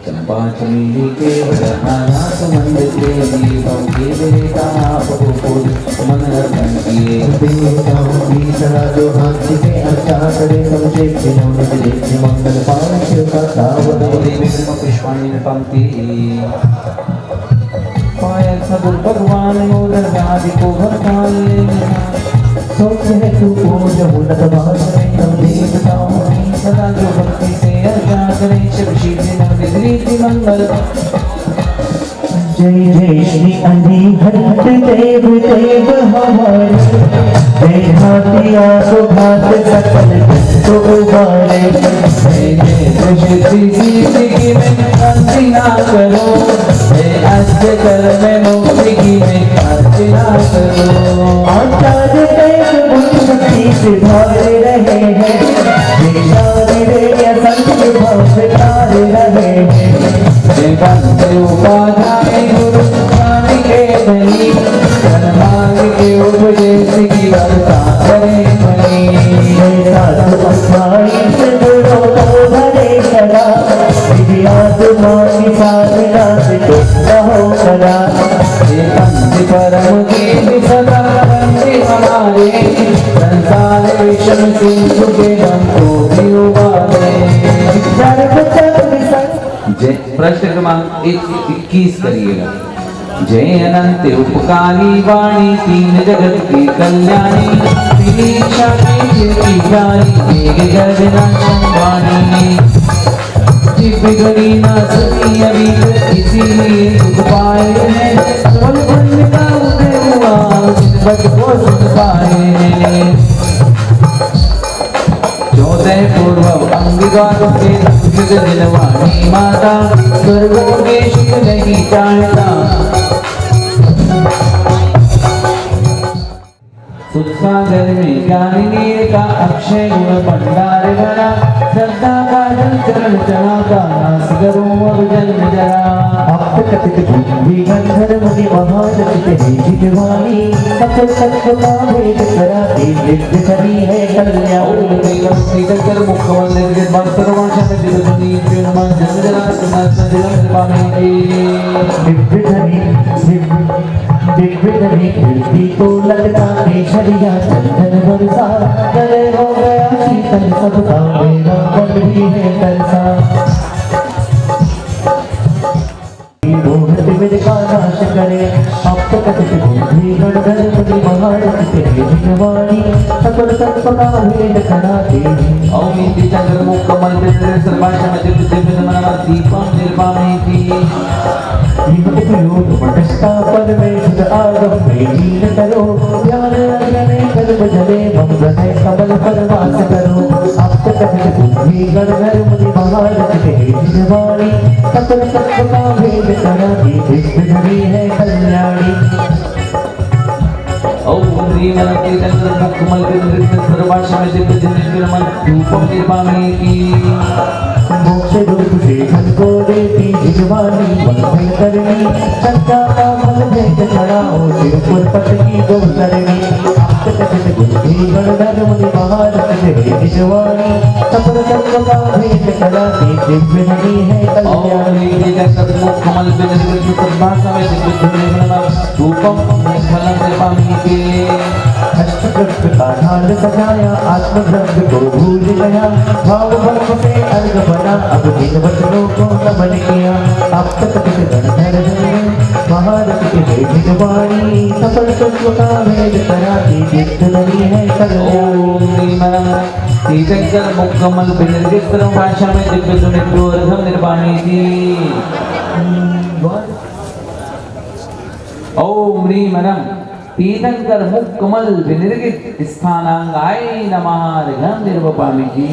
चंपाचमेली के वरहारा सुमंद के दीपम के देता आपको फूल मन रतन किए देवताओं की सदा जो हाथ से अर्चा करे समझे खिलौने देखने मंगल पावन शिव का सावधान पुष्पाणी पंक्ति पायल सदुर भगवान मोदर व्याधि को भरपाल सोच है तू पूज उन्नत भाषण हम देवताओं की सदा जो भक्ति से अर्चा करे शिव शिव रीति मंगल जय जय श्री हरिहर देव देव हमारे जय हाथिया सुभात सकल तो उबारे जय जय श्री की में अर्चना करो जय अष्ट कर में मुक्ति की में अर्चना करो आचार्य देव मुक्ति से भागे रहे हैं विचारी रे संत भाव से तारे रहे हैं जय बंदे उपाध्याय गुरु ज्ञान के धनी धर्मार्ग के उपदेश की वर्षा करे मणि साधु अस्थाई से गुरु को भरे सदा आत्मा की साधना से हो सदा ये बंदे परम के सदा बंदे हमारे संसार विषम सिंधु के हमको भी उबारे जय प्रश्न क्रमांक 21 करिएगा जय अनंत उपकारी वाणी तीन जगत की कल्याणी दीक्षा की जानी मेघ गर्जना वाणी बिगड़ी ना सकी अभी इसीलिए दुख पाए हैं बोल बंद का उदय हुआ बच को सुन पाए 14 पूर्व अंगीकार के दुख दिलवाणी माता स्वर्ग के सुख नहीं जानता सुख सागर में ज्ञानी का अक्षय गुण भंडार भरा श्रद्धा का जल चरण चढ़ा का नास करो अब जन्म जरा आप कथित भी गंधर मुनि महारथित है जितवानी सकल सत्व का भेद कराती नित्य करी है कल्याणी कर मुखमंदिर के बाद सर्वांश में दिल सुनी चुनमा जन्म जरा सुना सजन पावे दिव्य धनी कीर्ति को लगता है शरिया चंदन बरसा गले हो गया शीतल सबका मेरा मन भी है तरसा मोहन विद का नाश करे आप तो कथित बुद्धि गणधर मुनि महारथ तेरे जिनवाणी सकल तत्व का भेद कराते ओम इति चंद्र मुखमल बिंद्र सर्वांश में दिल दिव्य नमः दीपम निर्वाणी की परमेश्वर आगम लीन करो ज्ञान लगने कल्प जले मंगल कमल पर वास करो आप कथित बुद्धि गणधर मुनि महारथ तेरे जिनवाणी सकल तत्व का भेद कराती दिव्य धनी है कल्याणी ओम ह्रीं अनंत चंद्र मुखमल बिंद्र सर्वांश में दिव्य नमः दीपम निर्वाणी की मोक्ष रूप से मन को देती जिनवानी बंधन करनी संता का मन भेद चढ़ाओ सिर पर पट की गौतरनी आप कथित बुद्धि गणधर मुनि महारथ तेरे जिनवानी सकल तत्व का भेद कराती दिव्य धनी है कल्याणी ओम ह्रीं चंद्र मुखमल बिंद्र सर्वांश में दिव्य नमः दीपम निर्वाणी की अष्टग्रस्त का ढाल सजाया आत्मग्रंथ को भूल गया भाव भक्त से अर्घ बना अब दिन वचनों को नमन किया आप कथित गणधर महारथ के जिनवाणी सकल तत्व का भेद कराती दिव्य धनी है कल्याणी तीर्थंकर मुखमल बिंद्र सर्वांश में दिव्य सुनित्व निर्वाणी की ओम ह्रीं अनम तीर्थंकर मुखमल विनिर्गित स्थानांगाय नमः ऋगं निर्वपामि जी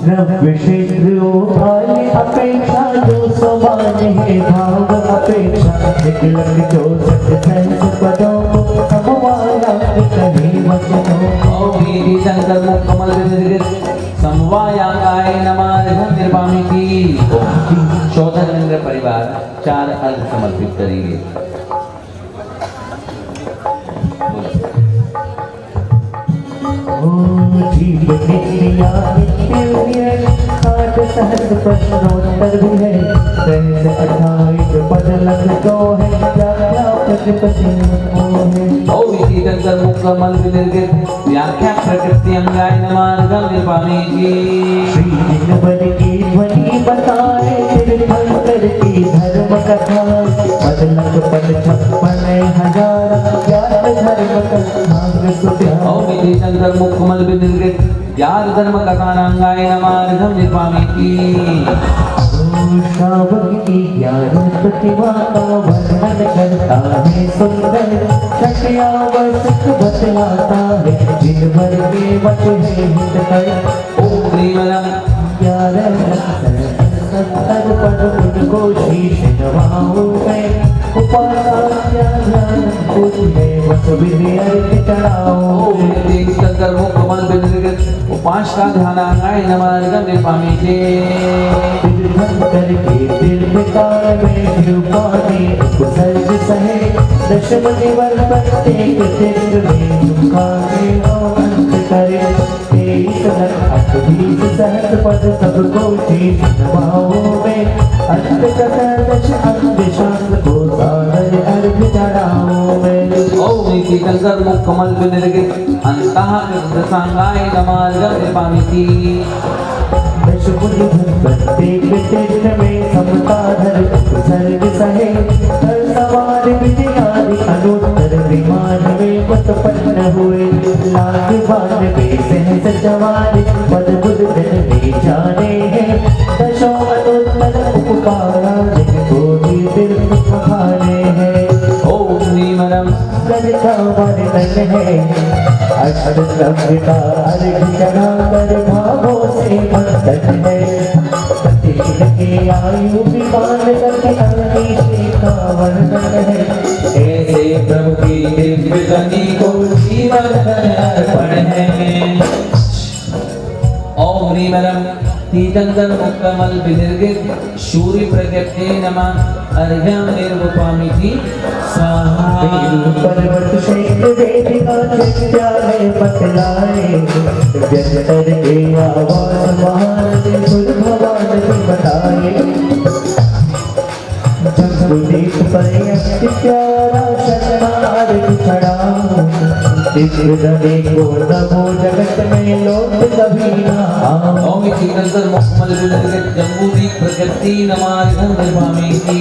द्रव्य क्षेत्रों वाली अपेक्षा जो समान है भाव अपेक्षा निकलक जो सत्संग पदों को समवाया कहीं वचनों ओम तीर्थंकर मुखमल विनिर्गित समवायांगाय नमः ऋगं निर्वपामि जी शोधनेन्द्र परिवार 4 अर्घ समर्पित करेंगे ओम जीव नित्या नित्य आठ सहस्र प्रश्नोत्तर भी है, सहस्र 28 पद लग तो है, क्या क्या प्रकृति है। ओ विचितंकर मुक्कमल विनिर्गित व्याख्या प्रकृति अंगाय मार्गम निर्वाणीति। श्री जिनवर की ध्वनि बताए तीर्थंकर की धर्म कथा, पद लग पद 56,000 ज्ञात धर्म कथा सुधा। ओ विचितंकर मुक्कमल विनिर्गित ज्ञात धर्म कथानांगाय मार्गम निर्वाणीति। श्रावक की ज्ञान प्रतिभा का वर्णन करता है सुंदर, छठयावसक बतलाता है जिनवर के वच है हितकर। ओम श्रीमनम 11 पद उनको शीश नवाओं में, उपाध्याय ध्यान कुछ में वच विधि अर्थ चढ़ाओ। ओम विचितंकर मुक्कमल विनिर्गित उपासना ध्यानांगाय मार्गम निर्वाणीति। तीर्थंकर के तीर्थकार में शिवपानी उपसर्ग सहे, दशम निवर प्रत्येक तीर्थ में झुकाने और अंत करे। 23,28 सहस्र पद सबको शीश नवाओं में, अंत कथा दश अंग शास्त्र को सादर अर्घ चढ़ाओ में। ओम विचितंकर मुक्कमल विनिर्गित अंतः कृतसांगाय मार्गम निर्वाणीति। दशमुनि प्रत्येक तीर्थ में समता धर उपसर्ग सहे, हर सवार विद्यादि अनुत्तर विमान में मतपन्न हुए। लाख 92 सहस्र 44 पद बुध जन में जाने हैं, दशों अनुत्तर उपकारा जिनको भी तीर्थ पखाने हैं। ओम श्रीमनम का वर्णन है, अष्टद्रव्य का अर्घ चढ़ाकर भावों से बंधन है। प्रतिदिन के आयु विमान करके अग्नि का वर्णन है, ऐसे प्रभु की दिव्य गति को जीवन अर्पण है। ओम ह्रीमरम तीतंकर मुक्कमल विनिर्गित शूरि प्रज्ञप्ते नमः अर्घ्यं निर्वपामिति स्वाहा। पर्वत क्षेत्र वेदिका विद्यालय बतलाए, जन्तर के आवास महान गुरु भगवान जी बताए। जम्बुदीप पर्यंत प्यारा शरणार चढ़ाओ, दिव्य को नमो जगत में लोक कभी ना आओ। ओम तीतंकर मुक्कमल विनिर्गित जम्बूदीप प्रज्ञप्ति नमः अर्घ्यं निर्वपामिति।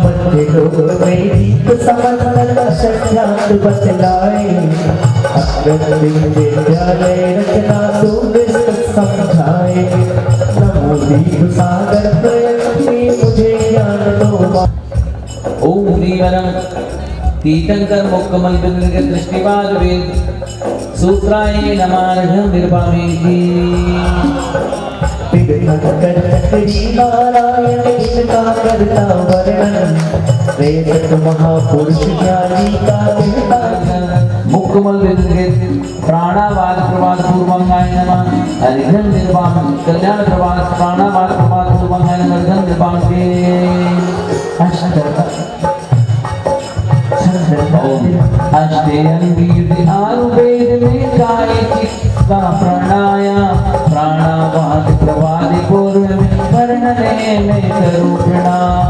मध्य लोक में दीप समंदर सत्यात बतलाए, अग्रणी विद्यालय रचना सुविस्त समझाए। नमो दीप सागर प्रयत्नी मुझे ज्ञान दो। ओम ह्रीमरम तीतंकर मुक्कमल विनिर्गित दृष्टिवाद वेद सूत्राय नमः अर्घ्यं निर्वपामिति। तीर्थंकर चक्री नारायण इनका करता वर्णन, वेदक महापुरुष ज्ञानी का कहता मुक्कमल विनिर्गित प्राणावाद प्रवाद पूर्वंगाय नमः अर्घ्यं निर्वपामिति। कल्याण प्रवाद प्राणावाद प्रवाद पूर्वंगाय नमः अर्घ्यं निर्वपामिति। अष्टेयंगी आयुर्वेद में काय चित्ता प्राणायाम, प्राणावाद प्रवाद पूर्व में वर्णने में करो प्रणाम।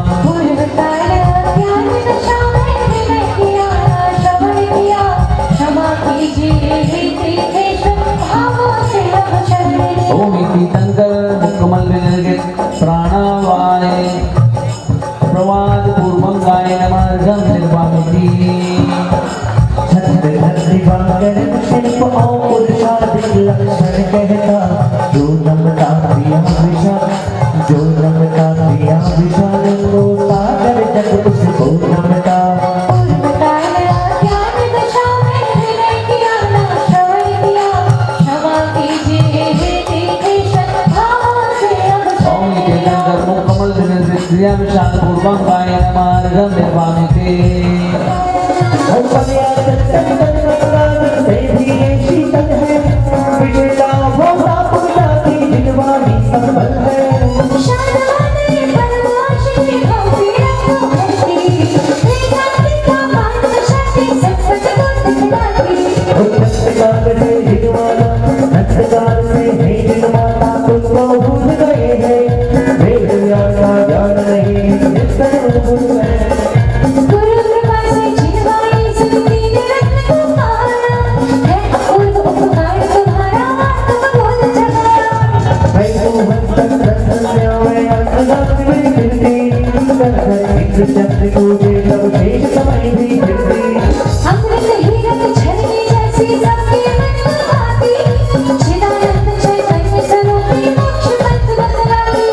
ओम तीतंकर मुक्कमल विनिर्गित प्राणावाय प्रवाद पूर्वंगाय नमः अर्घ्यं निर्वपामिति। दिवाकर शिल्प और पुरुषार्थ लक्षण कहता, जो नमता प्रिया विशाल, जो नमता प्रिया विशाल को सागर जग उसको नमता। मुक्कमल विनिर्गित क्रिया विशाल पूर्वंगाय नमः अर्घ्यं निर्वपामिति। से भी ये शीतल है, विजयता भोला पूजा की जिनवानी संबल है। जिनवानी चंद्र टूटे तब शेष समय भी गिरती अमृत हीरक झरने जैसी सबके मन में आती चिदानंद चैतन्य स्वरूपी मोक्ष पथ बतलाती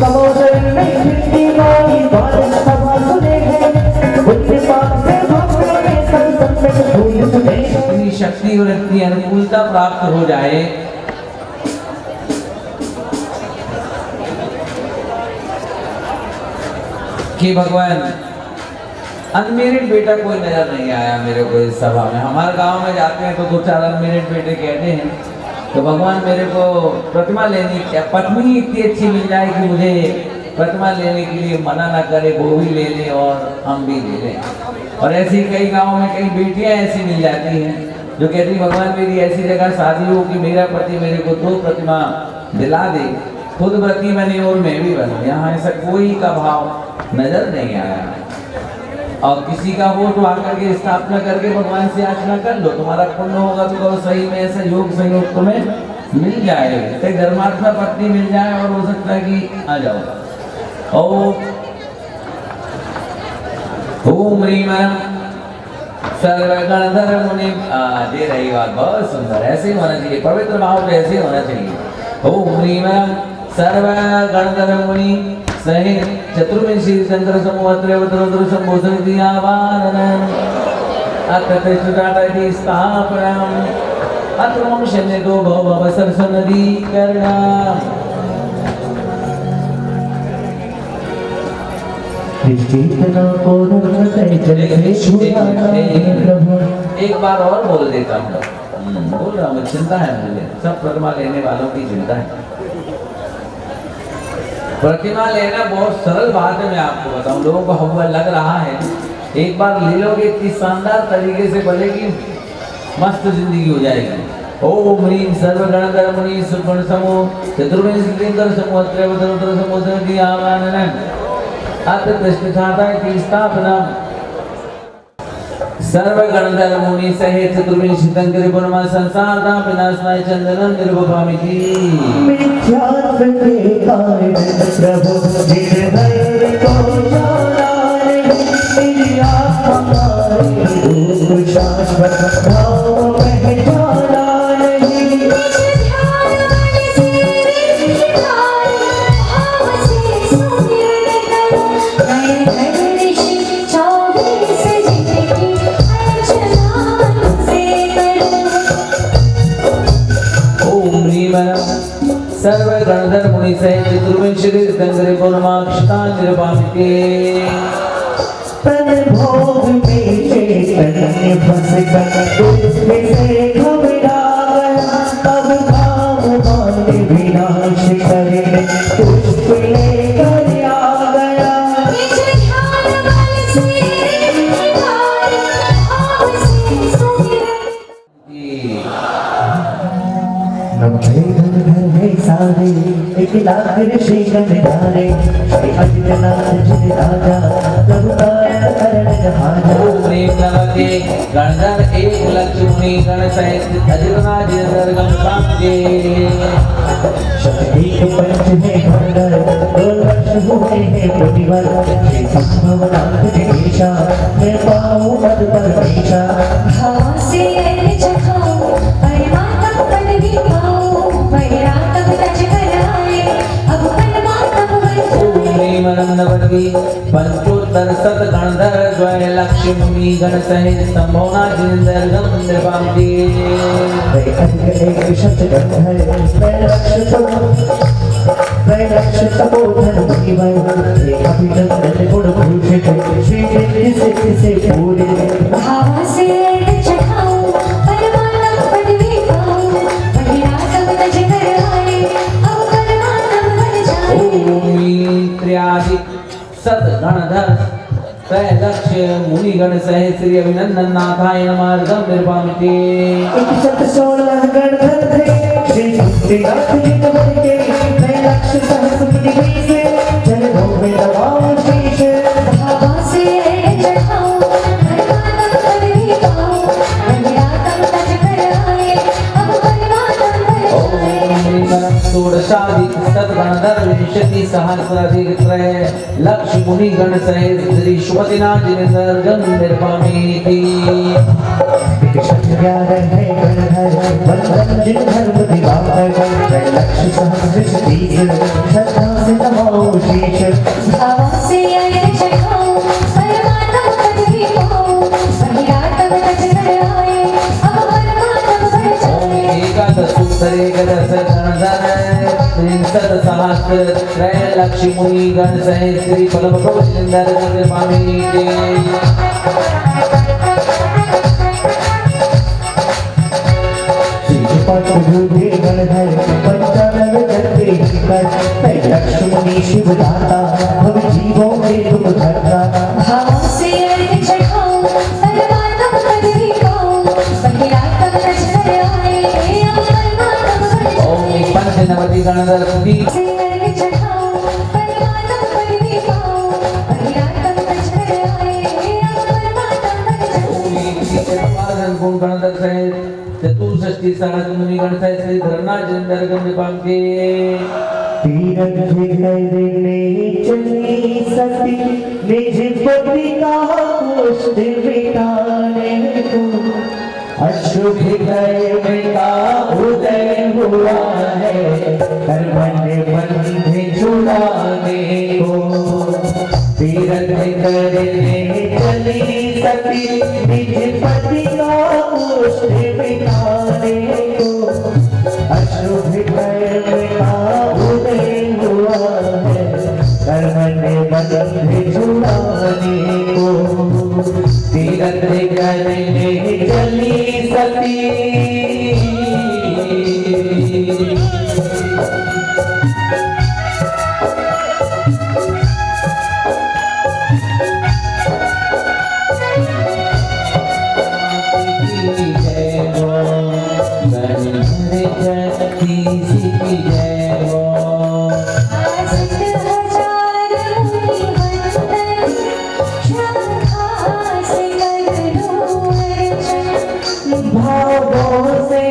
समुद्र में गिरती माई बारिश सभा सुने हैं पुण्य पाप से भक्तों ने सब संकट भूल सुने इतनी शक्ति और इतनी अनुकूलता प्राप्त हो जाए कि भगवान अनमेरिड बेटा कोई नजर नहीं आया मेरे को इस सभा में। हमारे गांव में जाते हैं तो दो चार अनमेरिड बेटे कहते हैं तो भगवान मेरे को प्रतिमा लेने की पत्नी इतनी अच्छी मिल जाए कि मुझे प्रतिमा लेने के लिए मना ना करे, वो भी ले ले और हम भी ले लें। और ऐसी कई गाँव में कई बेटियां ऐसी मिल जाती हैं जो कहती भगवान मेरी ऐसी जगह शादी हो कि मेरा पति मेरे को 2 प्रतिमा दिला दे, खुद व्रती बने और मैं भी बनूं। यहाँ ऐसा कोई का भाव नजर नहीं आया। और किसी का हो तो आकर के स्थापना करके भगवान से याचना कर लो, तुम्हारा पुण्य होगा तो कहो सही में ऐसा योग संयोग तुम्हें मिल जाए, तो धर्मात्मा पत्नी मिल जाए और हो सकता है कि आ जाओ। ओम ह्रीम सर्वगणधर मुनि दे रही बात बहुत सुंदर, ऐसे ही होना चाहिए, पवित्र भाव तो ऐसे होना चाहिए। ओम ह्रीम सर्वगणधर मुनि सहित चतुर्विंशी चंद्र समूह संबोधन दिया वानन अतः स्थापनम अत्रम शन्य दो भव सरस नदी करना। एक बार और बोल देता हूँ, बोल रहा हूँ, चिंता है मुझे, सब प्रतिमा लेने वालों की चिंता है। प्रतिमा लेना बहुत सरल बात है, मैं आपको बताऊं, लोगों को हवा लग रहा है, एक बार ले लोगे इतनी शानदार तरीके से बनेगी, मस्त जिंदगी हो जाएगी। ओम ह्रीम सर्वगणधर मुनि सुगुण समूह चतुर्विंशतिंकर समूह त्रयवतर समूह दियावानन अत प्रतिष्ठाता की स्थापना सर्वगणधर मुनि सहित चतुर्विंशतिंकर गुणमा संसार का विनाशनाय चंदनम निर्भवामिति। मिथ्या के कारण प्रभु निर्भय को जाना मेरी आत्मा रूप शाश्वत भाव पहचाना नहीं। सर्वगणधर मुनि सहित चतुर्विंशतिंकर गुणमाक्षता निर्वामिते। तन भोग में चैतन्य बस कर से घबरा गया, अब काम मान विनाश करे पुष्प लेकर आ गया। सारे एक लाख ऋषि गणधारे अजितनाथ जिन राजा प्रभुताया करण जहाजा। गणधर 1 लक्ष मुनि गण सहित अजितनाथ जिन सरगम प्राप्ते। एक पंच है गणधर 2 लक्ष हुए हैं प्रतिवर संभवनाथ निवेशा मैं पाऊं पद परमेशा। हवा से चखाऊं परमात्मा पद भी पाऊं वैराग्य तज कराए अब परमात्मा पंचोत्तर सत गणधर 2 लक्ष मुनि गण सहित संभवना जिंदर निर्वामिते। एक शत गणधर 2 लक्ष तपोधन मुनि वै अभिनंदन गुण भूषित श्री जय से पूरे। हवा से चखाऊं परमात्मा पद भी पाऊं वैराग्य तज कराए अब परमात्मा बन जाए। सत गणधर 2 लक्ष मुनि गण सहित श्री अभिनंदन नाथाय नमः निर्वामिते। एक शत 16 गणधर थे श्री नाथ जी कबर के 2 लक्ष सहस्र मुनि से जन में दबाओ शीश। हवा से चखाऊं परमात्मा पद भी पाऊं वैराग्य तज कराए अब परमात्मा बन जाए। षोडशादि सत गणधर विंशति सहस्राधिकत्रय लक्ष्य मुनि गण सहित श्री शुभदिनाथ जिनेन्द्र गण निर्वामीति क्षत्रियार है गणधर बंधन जिन धर्म दिवाकर लक्ष्य सहस्र तीर श्रद्धा से नमाओ शीश भाव से अर्घ चढ़ाओ परमात्म पद भी पाओ महिरातम रच कर आए अब परमात्म बढ़ जाए एकादश उत्तर एकादश गणधर त्रिंशत सहस्र त्रय लक्ष्य मुनि गण सहित श्री पद्म प्रभु जिनेन्द्र गण निर्वामीति पटभूधे गणधर पंचानन करते कर लक्ष्मणी शिव दाता हम जीवों के दुख हरता भाव से अर्घ चढ़ाओ परमात्म पद भी पाओ महिरातम रच कर आए अब परमात्म बढ़ जाए ओम पंचनवति गणधर दीप से अर्घ चढ़ाओ परमात्म पद भी पाओ महिरातम रच कर आए अब परमात्म बढ़ जाए गुण गणधर सहित चतुष्षष्टि सहस्र मुनि गण सहित श्री धरनाथ जिनेन्द्र गण निर्वामीति तीरथ करने चली सती निज पति का कुष्ठ मिटाने को अशुभ में का उदय हुआ है कर्मण्य बंधे छुड़ाने को तीरथ करने चली सती निज पति का कुष्ठ मिटाने को अशुभ में का उदय हुआ है कर्मण्य बंधे छुड़ाने को तीरथ करने चली सती भावों से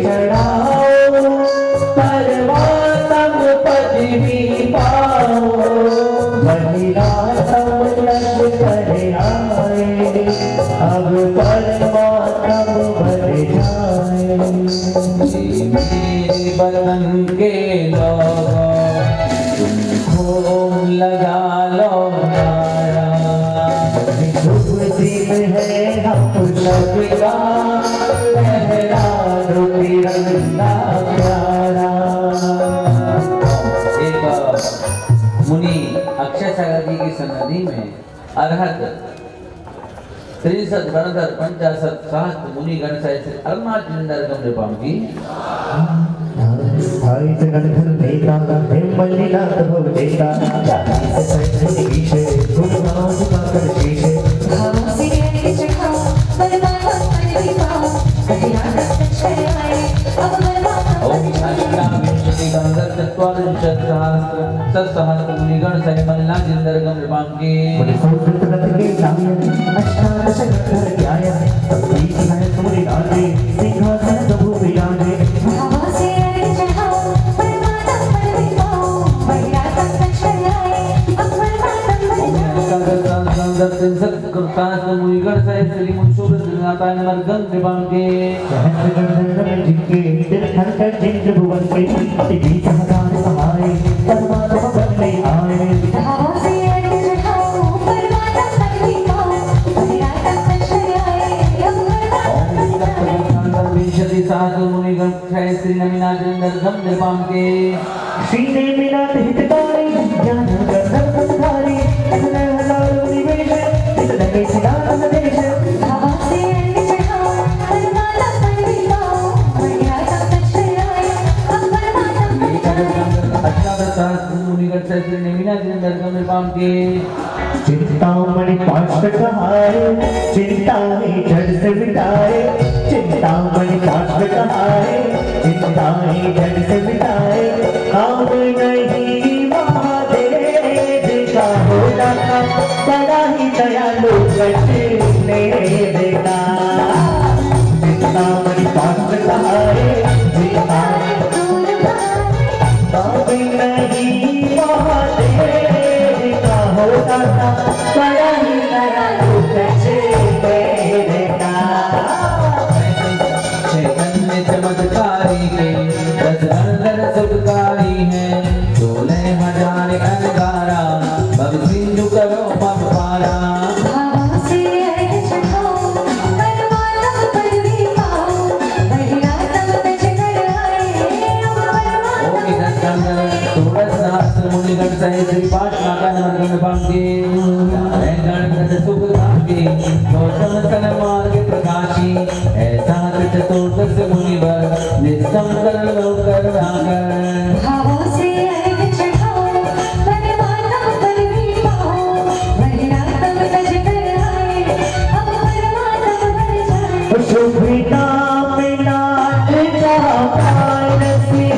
चढ़ाओ परमात्म पद भी पाओ महिरातम रच कर आए अब परमात्म बढ़ जाए मेरे बदन के लोगों तुमको लगा लो नारा शुभ दिन है हम सबका पहला तिरंगा प्यारा एक मुनि अक्षय सागर जी की सन्निधि में अरहत 63 गणधर 50 सहस्त्र मुनि गण सहित अरुणाचल जिनेन्द्र गण निर्वामीति भाई जगन्नाथ नेता हिम्मलीनाथ भव देता जाति से सैन्य ईश गुणगान का कर शीश भाव से अर्घ चढ़ाओ परमात्म पद भी पाओ महिरातम रच कर आए अब परमात्म ओम बढ़ जाए अष्टाविंशति गणधर चत्वारिंशत् सहस्र सत्सहस्र मुनि गण सहित मल्लिनाथ जिनेन्द्र गण निर्वामीति मुनि संस्कृत रथ के नायक अष्टादश गणधर ध्याय बीच में तुम्हारी राजे सिंहासन प्रभु विराजे भाव से अर्घ चढ़ाओ परमात्म पद भी पाओ महिरातम रच कर आए अब परमात्म बढ़ जाए मुनिगण सहित श्री मुंशोर नाताय नमर्गन निर्वामीति सहस्र गणधर जिनके दिल धड़कन जिन भुवन के बीच हजार सहाय परमात्मा बनने आए भाव से अर्घ चढ़ाओ परमात्म पद भी पाओ महिरातम रच कर आए अब परमात्म बढ़ जाए विंशति सहस्र मुनिगण सहित श्री नवीनाथ जिनेन्द्र गण निर्वामीति श्रीने मिनाथ हितकारी ज्ञान गंधर्व संधारी इतने हजारों निवेश इतने के सिद्धांत देश भाव से अर्घ चढ़ाओ परमात्म पद भी पाओ महिरातम रच कर आए अब परमात्म बढ़ जाए अष्टादश सहस्र मुनिगण सहित श्री नवीनाथ जिनेन्द्र गण निर्वामीति चिंतामणि पार्श्व कहारे चिंताएं जड़ से मिटाए चिंतामणि पार्श्व कहारे चिंताएं जड़ से मिटाए काम नहीं महादेव का होना बड़ा ही दयालु बचने देता चिंतामणि पार्श्व कहारे चिंताएं नहीं महादेव का होता था बड़ा ही नया रूप मेरे का चैतन्य चमत्कारी के दस अंदर सुखकारी है चोले हजार अंगारा भव सिंधु करो पम पारा भावों से अर्घ चढ़ाओ परमात्मा पद भी पाओ बढ़िया तब तज कर आए ओम इदं कंदर तुलस सहस्र मुनिगण सहित श्रीपाठ नागा मंत्र में पांगे गण सुख भाग्य गौतम सन मार्ग प्रकाशी ऐसा चतुर्दश मुनिवर निष्कम कर लो कर आकर भावों से अर्घ चढ़ाओ परमात्मा पद भी पाओ बढ़िया तब तज कर आए अब परमात्मा बन जाए शुभ्रता में नाच का पारस है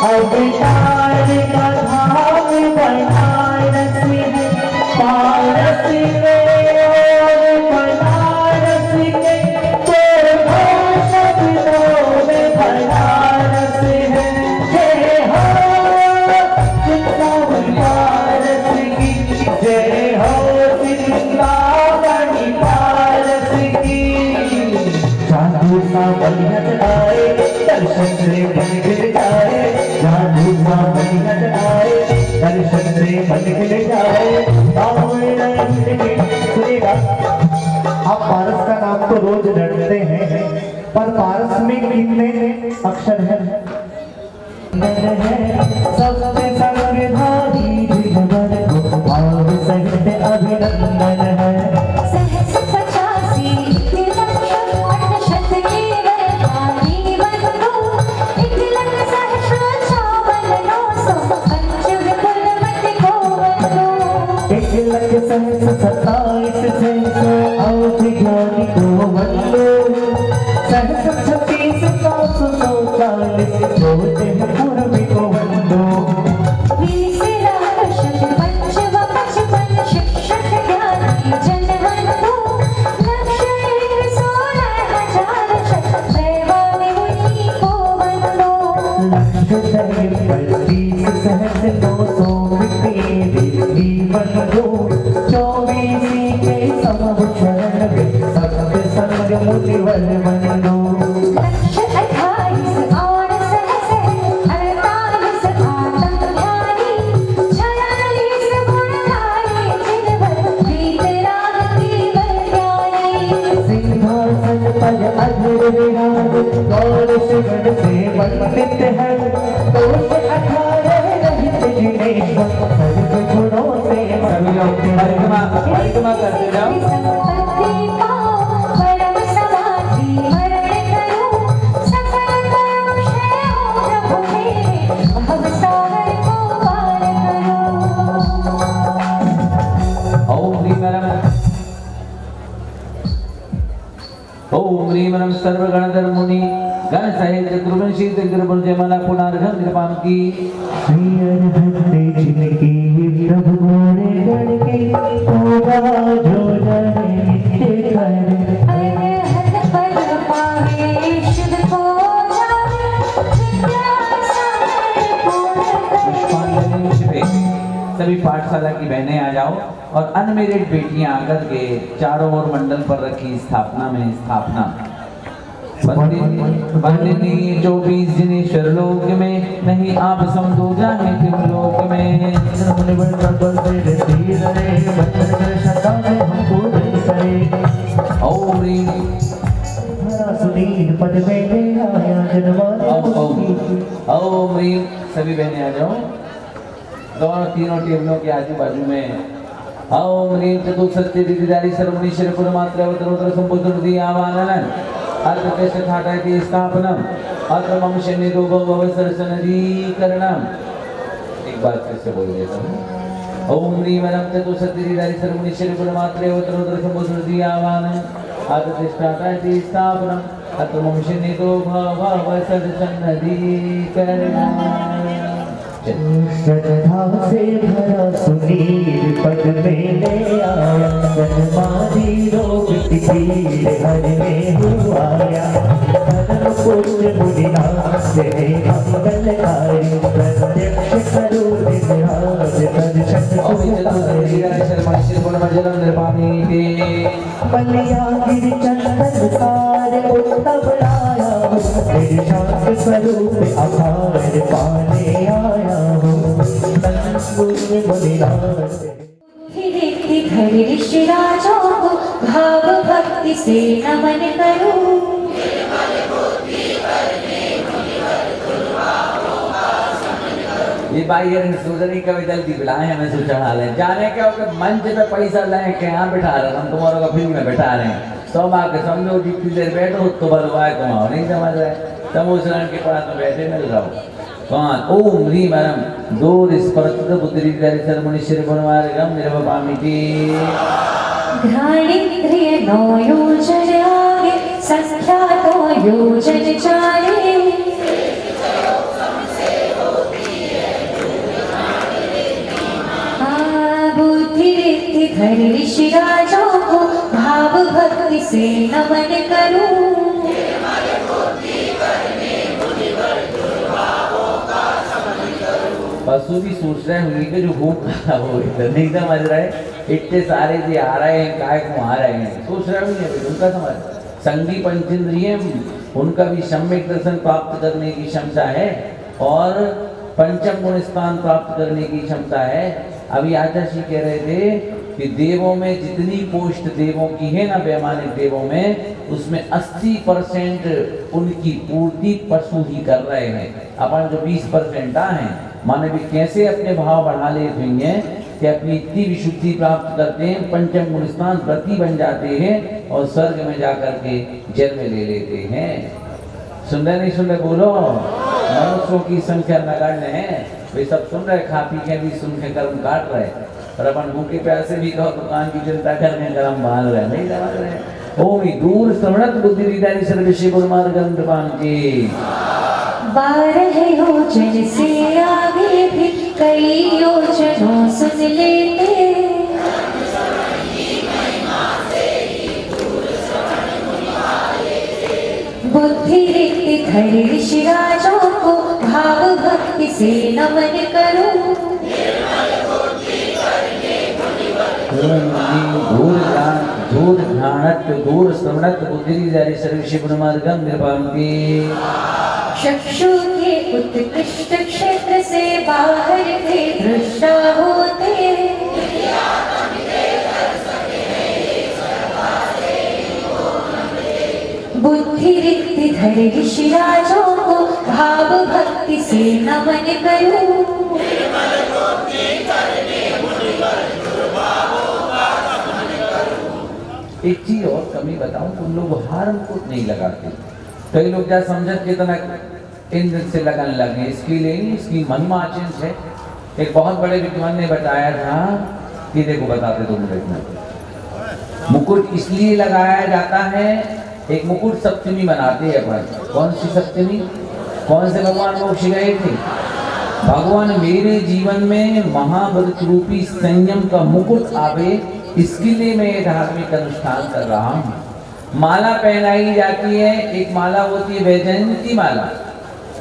अब तार का धाम बनारस है पारस में और बनारस के तो शब्दों में बनारस है जय हो चिंतामणि पारस की जय हो चिंतामणि पारस की जादू सा बढ़िया चढ़ाए दर्शन से मन गिर जाए जादू सा बढ़िया चढ़ाए दर्शन से मन गिर जाए सुनेगा आप पारस का नाम तो रोज रटते हैं पर पारस में कितने अक्षर हैं सबसे सर्वधारी जिगवर को भाव सहित अभिनंदन है सहस 85 लक्ष अष्टशत केवल आदि बंधु 1,57,955 को बंधु 1,27,600 अवधि ज्ञानी को वंदो सहस 36,940 जोते हैं पूर्वी को वंदो शिक्षक ज्ञानी जनवंतु लक्ष 16,000 दैवानि मुनि को बंधु सहस 900 बंधु 24 के समभूषण सत्य संग मुनिवर बंधु लक्ष 28 और सहस 48 आत्मज्ञानी 46 गुणधारी जिनवर वीतराग केवल ज्ञानी सिंहासन पर अधर विराज गौर शिखर से वंदित है दोष 18 रहित जिनेश्वर सर्व गुणों से सभी लोग परिक्रमा करते जाओ संपत्ति पाओ परम समाधि वरण करो सकल कर्म क्षय हो प्रभु मेरे भव सागर को पार करो ओम ह्रीं नमः सर्वगणधर मुनि गण सहित गुरुवंशी गुरुपुर जयमाला पुनर्घन कृपाम की जिनकी प्रभु घोड़े गण के होगा जो जाने करे अरहत पद पावे शुद्ध को जाने सागर पूर्ण करे सभी पाठशाला की बहनें आ जाओ और अनमेरिड बेटियां आकर के चारों ओर मंडल पर रखी स्थापना में स्थापना बंदिनी 24 जिनेश्वर लोक में नहीं आप समदूजा है तुम लोक में ओम ह्रीं सुनील पद में आया जनवा ओम ह्रीं सभी बहनें आ जाओ दोनों तीनों टेबलों के आजू बाजू में ओम ह्रीं चतुसत्य दिदारी सर्वनीश्वर पुरमात्र अवतरोत्तर संबोधन आवानन अर्थकेश ठाटायति स्थापनम अत्र मम शनिरो भव सरसनदीकरणम एक बार फिर से बोल देता हूँ ओम ह्रीं वरम चतुसत्य दिदारी सर्वनीश्वर पुरमात्र अवतरोत्तर संबोधन आवानन अर्थकेश ठाटायति स्थापनम अत्र मम शनिरो भव सरसनदीकरणम श्रद्धा से भरा सुनील पद में ले आया जन्मादि रोग की पीड़ हरने हुआ आया धर्म पुण्य मुनिनाथ से मंगल मंगलकारी प्रत्यक्ष करो निराज दर्शन बलिया गिर चंदन सारे उत्तम लाया हूँ तेरे शांत स्वरूप आभार पाने आया हूँ तन बलिराज रिद्धि धरि ऋषिराजों को भाव भक्ति से नमन करूं। ये भाई ये सोचने कभी जल्दी बुलाए हमें से चढ़ा लें जाने क्या हो मंच पे पैसा लें के यहाँ बैठा रहे हम तुम्हारों का फिल्म में बैठा रहे हैं तो आके समझो जितनी देर बैठो तो बलवाए कमाओ नहीं समझ रहे तमोसरण के पास में बैठे मिल रहा हो कौन ओम ह्रीम परम दूर स्पर्शित बुद्धि दरिद्र मुनिश्चर गुणवार्गम निर्वपामिति घ्राणेन्द्रिय नौ योजन आगे संख्यातो योजन चारे बुद्धि रिद्धि धरि ऋषिराजों को भाव भक्ति से नमन करूं। पशु भी सोच रहे होंगे कि जो भूख वो इधर नहीं समझ रहे इतने सारे जो आ रहे हैं काय को आ रहे हैं सोच रहे होंगे उनका समझ संगी पंचेंद्रिय उनका भी सम्यक दर्शन प्राप्त करने की क्षमता है और पंचम गुण स्थान प्राप्त करने की क्षमता है। अभी आचार्य जी कह रहे थे कि देवों में जितनी पोस्ट देवों की है ना वैमानिक देवों में उसमें 80% उनकी पूर्ति पशु ही कर रहे हैं। अपन जो 20% हैं माने भी कैसे अपने भाव बढ़ा लेते हैं कि अपनी इतनी विशुद्धि प्राप्त करते हैं पंचम गुण स्थान प्रति बन जाते हैं और स्वर्ग में जाकर के जन्म ले लेते हैं। सुन रहे नहीं सुन रहे बोलो मनुष्यों की संख्या नगण्य है वे सब सुन रहे खा पी के भी सुन के कर्म काट रहे और अपन भूखे प्यासे भी कहो दुकान की चिंता करने कर्म बांध रहे नहीं समझ रहे। ओम दूर श्रवणत बुद्धि विदारी सर्वश्री गुरुमार्गम कृपान की 12 योजन से आगे भी कई योजनों सुन लेते बुद्धि रिद्धि धरि ऋषिराजों को भाव भक्ति से नमन करूं। दूर ध्यानत दूर श्रवणत बुद्धि विदारी सर्वश्री गुरुमार्गम कृपान की चक्षु के उत्कृष्ट क्षेत्र से बाहर के दृष्टा होते बुद्धि रिद्धि धरि ऋषिराजों को भाव भक्ति से नमन करूं। एक चीज और कमी बताऊं तुम लोग हार्म को नहीं लगाते कई लोग क्या समझत के तना इंद्र से लगन लगे इसके लिए इसकी महिमा अचिंत है। एक बहुत बड़े विद्वान ने बताया था कि देखो बताते तुम देखना मुकुट इसलिए लगाया जाता है एक मुकुट सप्तमी बनाते हैं अपन कौन सी सप्तमी कौन से भगवान मोक्ष गए थे भगवान मेरे जीवन में महाव्रत रूपी संयम का मुकुट आवे इसके लिए मैं ये धार्मिक अनुष्ठान कर रहा हूँ। माला पहनाई जाती है एक माला होती है वैजयंती माला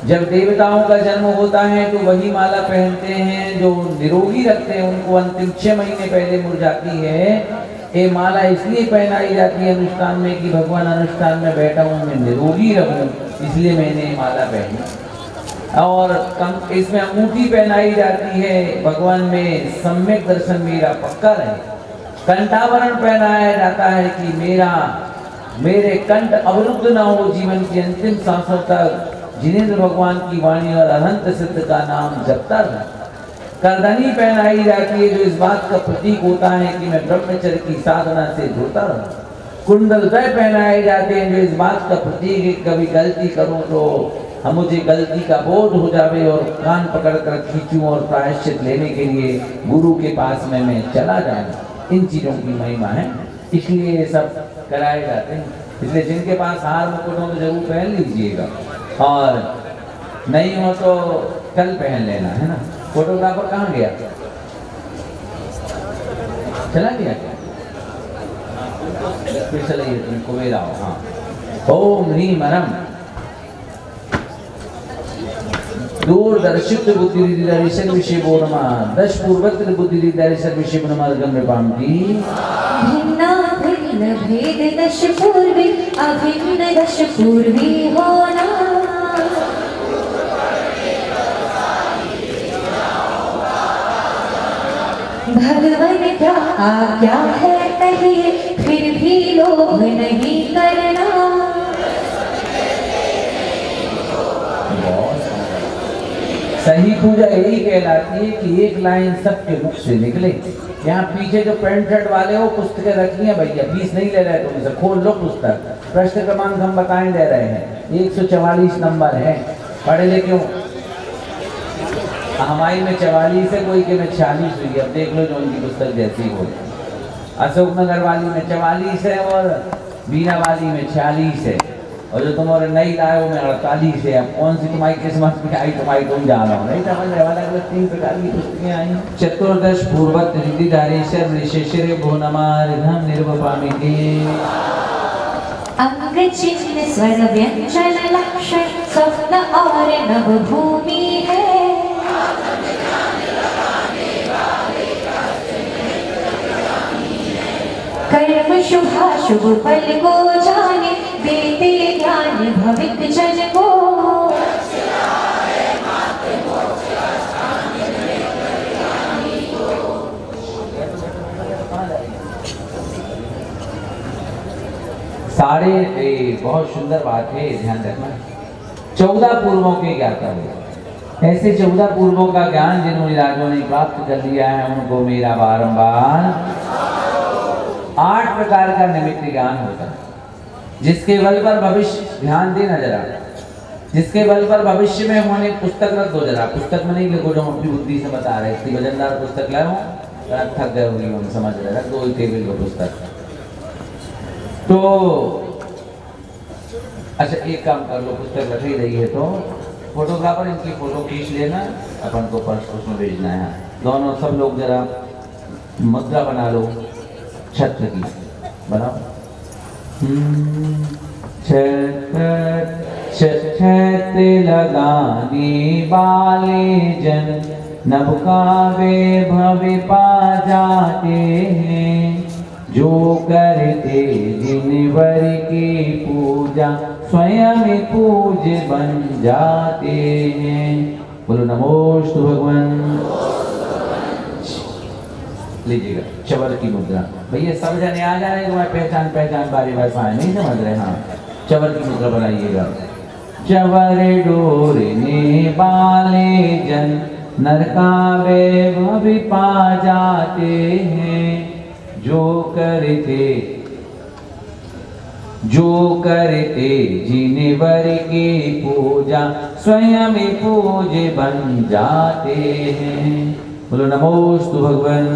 जब देवताओं का जन्म होता है तो वही माला पहनते हैं जो निरोगी रखते हैं उनको अंतिम 6 महीने पहले मुरझाती है। ये माला इसलिए पहनाई जाती है अनुष्ठान में कि भगवान अनुष्ठान में बैठा हूँ मैं निरोगी रहूं इसलिए मैंने माला पहनी और इसमें अंगूठी पहनाई जाती है भगवान में सम्यक दर्शन मेरा पक्का रहे। कंठाभरण पहनाया जाता है कि मेरे कंठ अवरुद्ध ना हो जीवन की अंतिम सांसों तक जिनेंद्र भगवान की वाणी और अनंत सिद्ध का नाम जपता रहे। करधनी पहनाई जाती है जो इस बात का प्रतीक होता है कि मैं ब्रह्मचर्य की साधना से जुड़ता रहूं। कुंडल द्वय पहनाए जाते हैं जो इस बात का प्रतीक है कभी गलती करूं तो मुझे गलती का बोध हो जावे और कान पकड़कर खींचूं और प्रायश्चित लेने के लिए गुरु के पास में मैं चला जाऊं। इन चीजों की महिमा है इसलिए ये सब कराए जाते हैं। इसलिए जिनके पास हार मुकुट हो तो जरूर पहन लीजिएगा और नहीं हो तो कल पहन लेना है ना। फोटोग्राफर कहाँ गया चला गया फिर चलाइए तुम कुबेर आओ। हाँ ओम ह्रीम परम दूरदर्शित बुद्धि दर्शन विषय बोनमा दश पूर्वत्र बुद्धि दर्शन विषय बोनमा गम्यपाम की भिन्ना भिन्न भेद दश पूर्वी अभिन्न दश पूर्वी होना भगवान क्या आज्ञा है कहिए फिर भी लोभ नहीं करना। सही पूजा यही कहलाती है कि एक लाइन सबके मुख से निकले। यहाँ पीछे जो पैंट शर्ट वाले हो पुस्तकें रखी हैं भैया, फीस नहीं ले रहे तुमसे, खोल लो पुस्तक। प्रश्न क्रमांक हम बताएं दे रहे हैं, 144 नंबर है, पढ़े लिखे हो। हमारी में 44 है, कोई के में 46 हुई है, अब देख लो जो उनकी पुस्तक जैसी हो। अशोक नगर वाली में 44 है और बीना वाली में 46 है, और जो तुम्हारे नई लाए वो में 48 है। अब कौन सी तुम्हारी किस्मत में आई तुम्हारी तुम जान रहा हो, नहीं समझ रहे वाला। अगर 3 प्रकार की पुस्तकें आई। चतुर्दश पूर्वत हृदयधारेश्वर ऋषेश्वर भुवनमार्घम निर्वपामिके अंग चिन्ह स्वर व्यंजन लक्षण स्वप्न और नव भूमि है। कर्म शुभाशुभ फल को जाने देते ज्ञान भविक जन को। सारे बहुत सुंदर बात है, ध्यान रखना। 14 पूर्वों के ज्ञाता हुए, ऐसे 14 पूर्वों का ज्ञान जिन्होंने राजों ने प्राप्त कर लिया है उनको मेरा बारंबार 8 प्रकार का निमित्त ज्ञान होता है, जिसके बल पर भविष्य, ध्यान देना जरा, जिसके बल पर भविष्य में होने पुस्तक रख दो जरा, पुस्तक में नहीं लिखो जो हम अपनी बुद्धि से बता रहे। इतनी वजनदार पुस्तक लाओ, थक गए होंगे हम, समझ रहे, रख दो टेबल को पुस्तक। तो अच्छा एक काम कर लो, पुस्तक रख ही रही है तो फोटोग्राफर इनकी फोटो खींच लेना, अपन को पर्स उसमें भेजना है। दोनों सब लोग जरा मुद्रा बना लो, छत्र की बनाओ। छत्र लगाने वाले जन नभ का वैभव पा जाते हैं, जो करते जिन वर की पूजा स्वयं पूज बन जाते हैं। बोलो नमोस्तु भगवान। लीजिएगा चवर की मुद्रा। भैया सब जने आ जा रहे हैं, पहचान पहचान बारी भाषाएं नहीं समझ रहे। हाँ चवर की मुद्रा बनाइएगा। चवर डोरने वाले जन नरका वैभव पा जाते हैं, जो करते जिन वर की पूजा स्वयं पूज बन जाते हैं। बोलो नमोस्तु भगवान।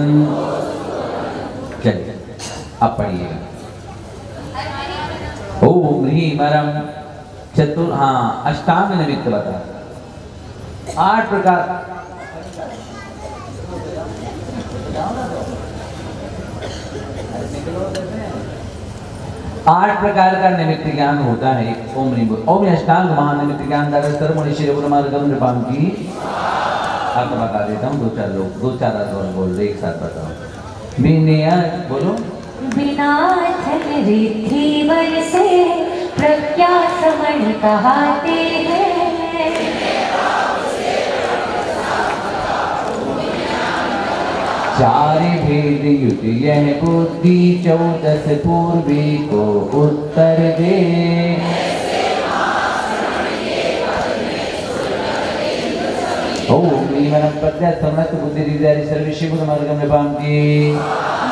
चलिए अब पढ़िएगा। ओम ह्रीम रम चतुर, हाँ अष्टांग निमित्त बता 8 प्रकार। 8 प्रकार का निमित्त ज्ञान होता है। ओम ह्रीम ओम अष्टांग महानिमित्त ज्ञान दरअसल मनुष्य नृपाम की आपको बता देता हूँ। 2-4 लोग 2-4 और बोल रहे, एक साथ बताओ। बिना बोलो बिना धन रिद्धि वर से प्रज्ञा श्रवण कहाते हैं। चार भेद युत यह बुद्धि 14 पूर्वी को उत्तर दे।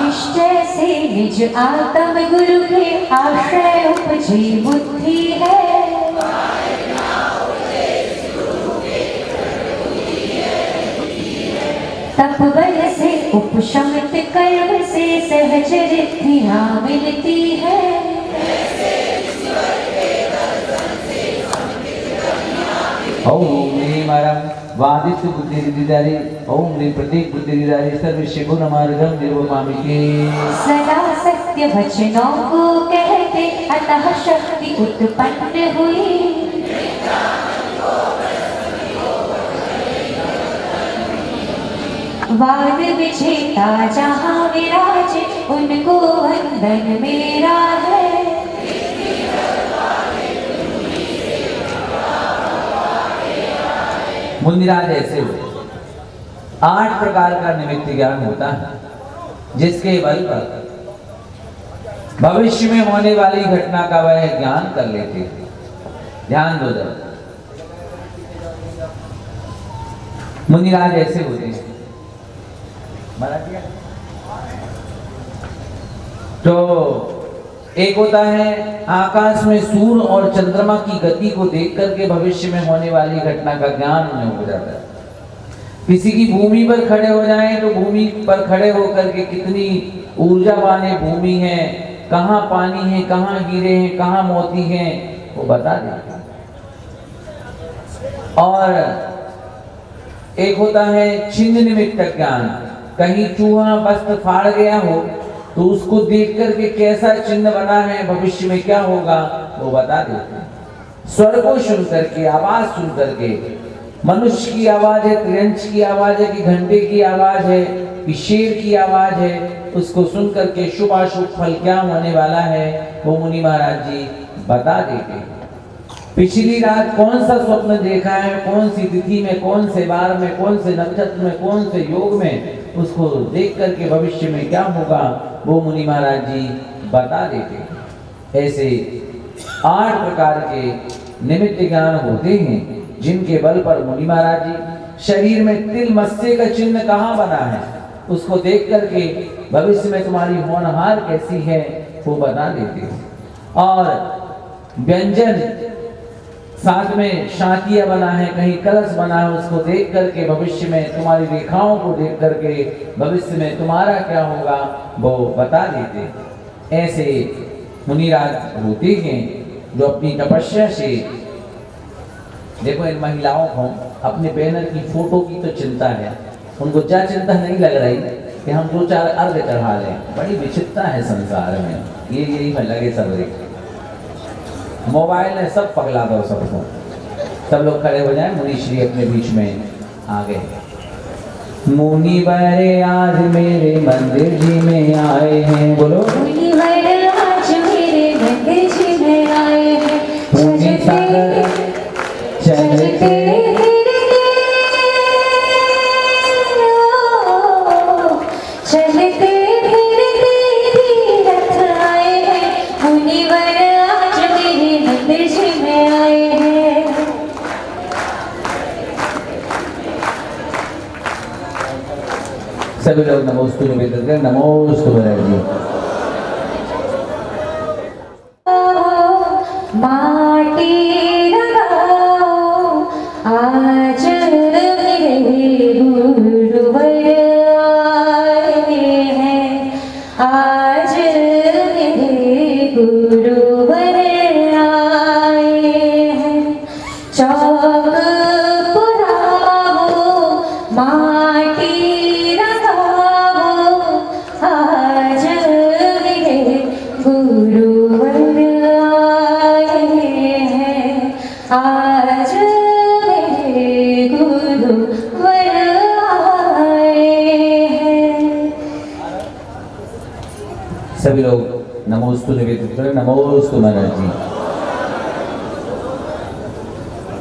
निश्चय से निज आत्म गुरु के आश्रय उपजी बुद्धि है। तप बल से उपशमित कर्म से सहज रिद्धियां मिलती है। ओम वादित बुद्धि रिद्धिदारी ओम प्रत्येक बुद्धि रिद्धिदारी सर्वश्री गुण मार्गम निर्वपामिके। सदा सत्य वचनों को कहते अतः शक्ति उत्पन्न हुई। वाद विजेता जहाँ विराजे उनको वंदन मेरा है। मुनिराज ऐसे हुए। 8 प्रकार का निमित्त ज्ञान होता है जिसके बल पर भविष्य में होने वाली घटना का वह ज्ञान कर लेते हैं। ध्यान दो जरा। मुनिराज ऐसे होते हैं। तो एक होता है आकाश में सूर्य और चंद्रमा की गति को देख करके भविष्य में होने वाली घटना का ज्ञान उन्हें हो जाता है। किसी की भूमि पर खड़े हो जाएं तो भूमि पर खड़े होकर के कितनी ऊर्जावान है भूमि है, कहाँ पानी है, कहाँ हीरे हैं, कहाँ मोती हैं, वो बता देते हैं। और एक होता है छिन्न निमित्त ज्ञान। कहीं चूहा वस्त्र फाड़ गया हो तो उसको देख करके कैसा चिन्ह बना है, भविष्य में क्या होगा, वो बता देते हैं। स्वर को सुन करके, आवाज सुन करके, मनुष्य की आवाज है, त्रियंच की आवाज है कि घंटे की आवाज है कि शेर की आवाज है, उसको सुन करके शुभ अशुभ फल क्या होने वाला है वो मुनि महाराज जी बता देते हैं। पिछली रात कौन सा स्वप्न देखा है, कौन सी तिथि में, कौन से वार में, कौन से नक्षत्र में, कौन से योग में, उसको देख करके भविष्य में क्या होगा वो मुनि महाराज जी बता देते हैं। ऐसे 8 प्रकार के निमित्त ज्ञान होते हैं जिनके बल पर मुनि महाराज जी शरीर में तिल मत्स्य का चिन्ह कहाँ बना है उसको देख करके भविष्य में तुम्हारी होनहार कैसी है वो बता देते हैं। और व्यंजन साथ में शांतियां बना है, कहीं कलश बना है, उसको देख करके भविष्य में तुम्हारी रेखाओं को देख करके भविष्य में तुम्हारा क्या होगा वो बता देते। ऐसे मुनिराज होते हैं जो अपनी तपस्या से, देखो इन महिलाओं को अपने बैनर की फोटो की तो चिंता है, उनको क्या चिंता नहीं लग रही कि हम 2-4 अर्घ चढ़ा लें। बड़ी विचित्रता है संसार में, ये यही लगे सब रे मोबाइल ने सब पगला दो सबको। सब लोग खड़े हो जाएं, मुनि श्री अपने बीच में आ गए। मुनि वर आज मेरे मंदिर जी में आए हैं, बोलो मुनि वर आज मेरे मंदिर जी में आए हैं। मुनि सागर चलते चलते फिरते तीरथ आए हैं। मुनि वर आज मेरे मंदिर जी में आए हैं। सभी लोग नमोस्तु निवेदन करें। नमोस्तु महाराज जी। माटी लगाओ आज मेरे गुरुवर आए हैं। आज मेरे गुरुवर आए हैं। चौक पुराओ माटी लगाओ आज मेरे गुरुवर आए हैं। आज मेरे गुरुवर आए हैं। सभी लोग नमोस्तु निवेदित करें। नमोस्तु महाराज जी।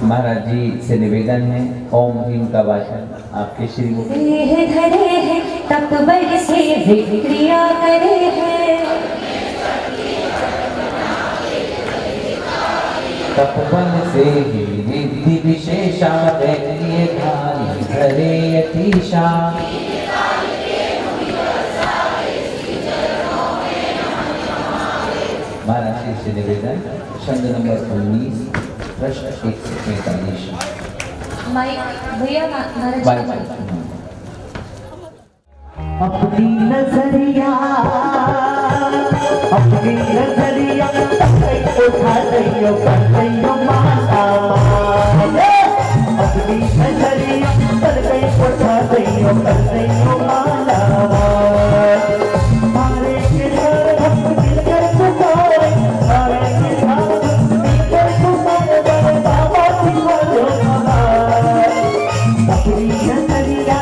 महाराज जी से निवेदन है ओम ह्रीम का भाषण आपके श्री मुख। देह धरे हैं तप बल से विक्रिया करे हैं। तपवन से ही रिद्धि विशेषा वैद्य धारी धरे यतीशा। महाराज जी से निवेदन छंद नंबर 19 प्रश्न 145। माइक भैया महाराज अपनी नजरिया अपनी नजरिया उठा दियो कर दियो माता। अपनी नजरिया कर उठा दियो कर दियो माला। मारे के घर हम मिलकर पुकारे, मारे के घर हम मिलकर पुकारे, बड़े बाबा की बोलो महाराज। अपनी नजरिया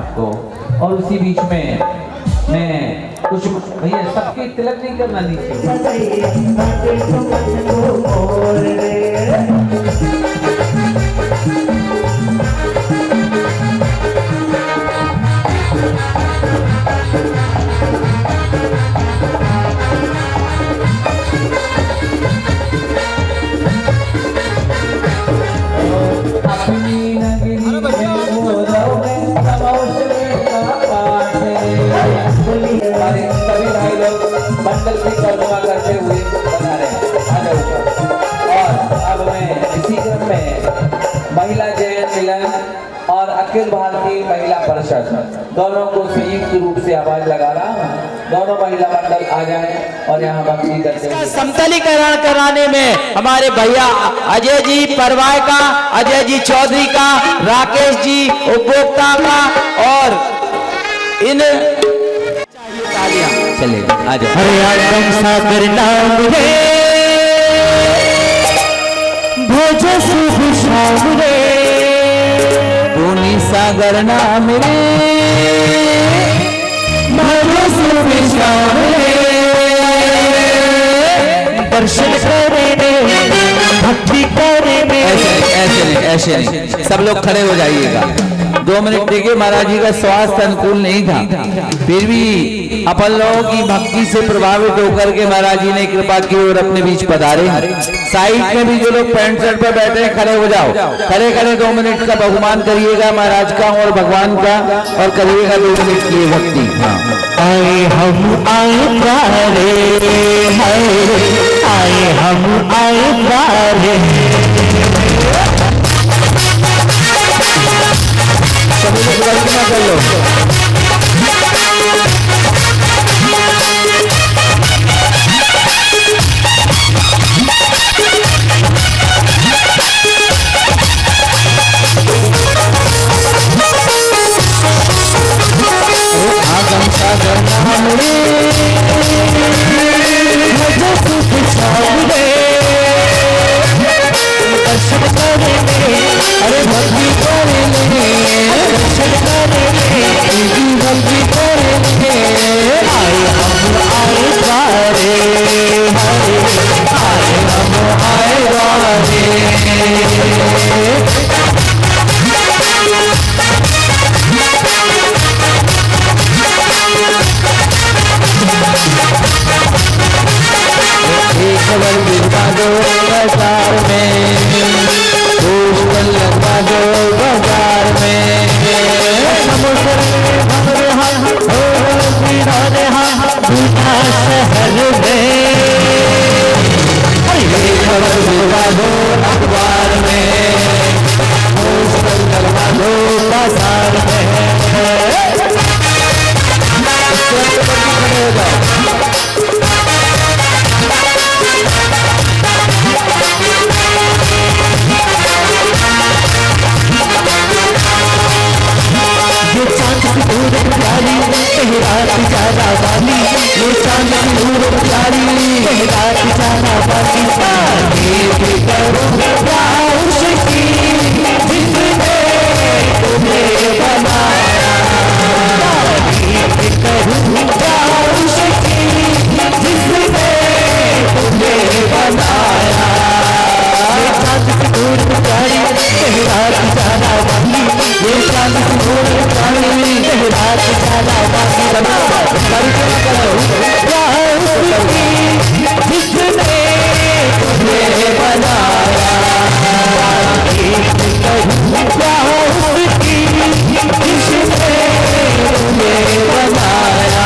आपको। और उसी बीच में मैं कुछ भैया सबके तिलक नहीं करना नीचे। सभी भाई लोग बंडल की परिक्रमा करते हुए बना रहे हैं। आ जाओ ऊपर। और अब मैं इसी क्रम में महिला जयंती मिलन और अखिल भारतीय महिला परिषद दोनों को संयुक्त रूप से आवाज लगा रहा हूँ। दोनों महिला मंडल आ जाएं और यहाँ भक्ति करते हुए समतलीकरण कराने में हमारे भैया अजय जी परवाय का, अजय जी चौधरी का, राकेश जी उपभोक्ता का और इन चलेगा। आ जाओ। हरे आगम सागर नाम रे भोज शुभ शाम रे पूनी सागर नाम रे भोज शुभ शाम रे दर्शन करे रे भक्ति करे रे। ऐसे नहीं, सब लोग खड़े हो जाइएगा। 2 मिनट देखिए, महाराज जी का स्वास्थ्य अनुकूल नहीं था, फिर भी अपन लोगों की भक्ति से प्रभावित होकर के महाराज जी ने कृपा की और अपने बीच पधारे। साइड में भी जो लोग पैंट शर्ट पर बैठे हैं खड़े हो जाओ। खड़े खड़े 2 मिनट का बहुमान करिएगा महाराज का और भगवान का, और करिएगा 2 मिनट की भक्ति। हाँ। आए हम आए प्यारे आए हम आए प्यारे सभी लोग परिक्रमा कर लो। आगम सागर नाम रे भज शुभ शाम रे दर्शन करे रे अरे भक्ति करे रे दर्शन करे रे भक्ति करे रे। आए हम आए द्वारे आए हम आए द्वारे एक बल लगवा दो बाजार में, पुष्पल लगवा दो बाजार में। समुद्र में भंवर शहर में एक बल लगवा दो अखबार में, पुष्पल लगवा दो बाजार में। ये चांद की नूर प्यारी कहीं रात जाना वाली, ये चांद की नूर प्यारी कहीं रात जाना वाली। आगे करो प्यार की जिसने तुम्हें बनाया, आगे करो प्यार की जिसने तुम्हें बनाया। ये चांद की नूर प्यारी कहीं रात जाना वाली, ये चांद की नूर प्यारी कहीं रात जाना वाली। परिक्रमा करो प्यार की जिसने तुम्हें बनाया, प्यार की जिसने तुम्हें बनाया।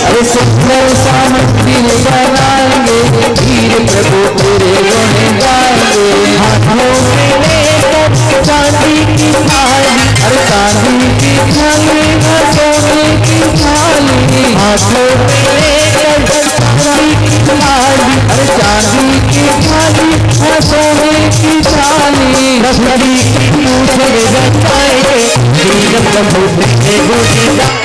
अरे सुंदर सा मंदिर बनाएंगे, वीर प्रभु तेरे गुण गाएंगे। हाथों में लेकर चांदी की थाली, अरे चांदी की थाली में सोने की थाली, हाथों में लेकर चांदी की थाली, अरे चांदी की थाली में सोने की थाली। लकड़ी की मूठ में बनाएंगे, वीर प्रभु तेरे गुण गाएंगे।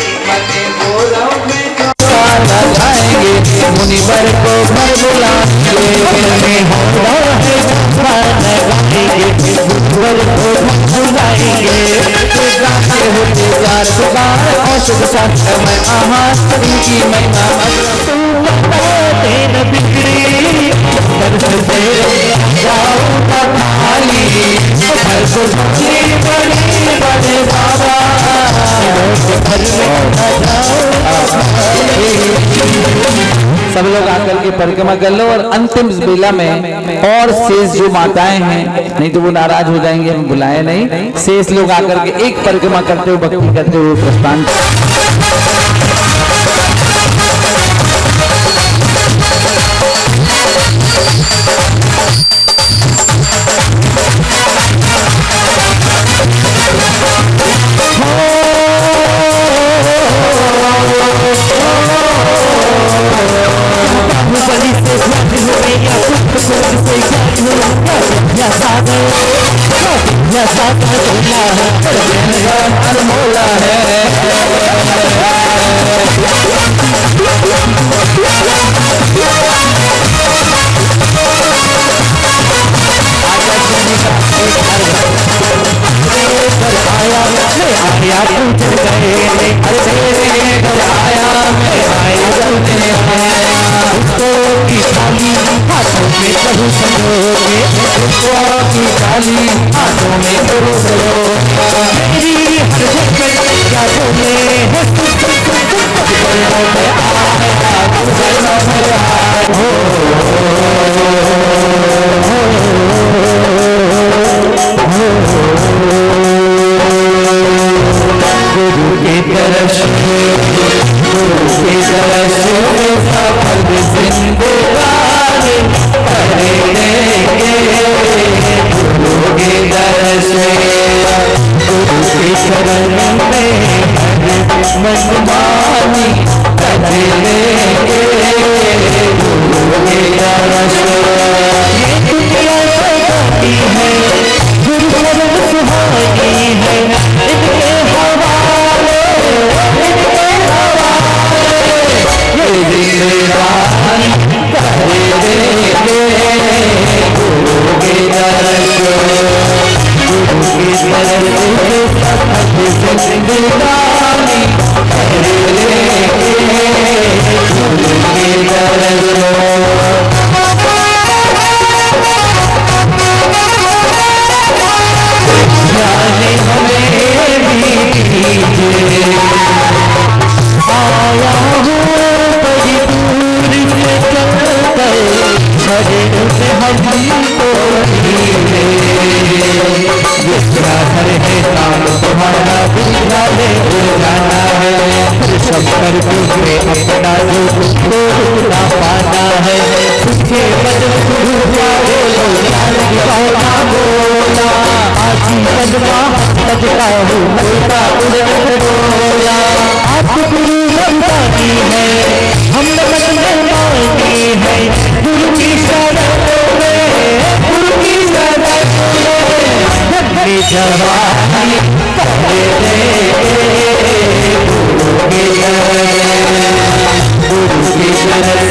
सब लोग आकर के परिक्रमा कर लो। और अंतिम बेला में और शेष जो माताएं हैं, नहीं तो वो नाराज हो जाएंगे, हम बुलाए नहीं, शेष लोग आकर के एक परिक्रमा करते हुए भक्ति करते हुए प्रस्थान। अनमोला है हाथों में मेरी क्या गुरु की तरफ सफल जिंदगानी करेंगे गुरु के दर्श गुरु की शरण में मनमानी करेंगे गुरु के दर्श ये दुनिया सताती है गुरु शरण सुहानी है इनके हवाले ये जिंदगानी करेंगे गुरु के दर्श गुरु की तरफ जिंदगानी करेंगे गुरु की तरफ। जाने हमें भी कीजिए आया हूँ बड़ी दूर से चलकर शरीर से हमको जिसका हर है काम तुम्हारा बुझा ले जाना है सब कर तुझे अपना ना पाना है तुझे बोला आजीवन लगता हूँ बोला आप गुरु बनतानी है हम नमक मांगी है गुरु की शरण में गुरु की शरण में जवानी गुरु की शरण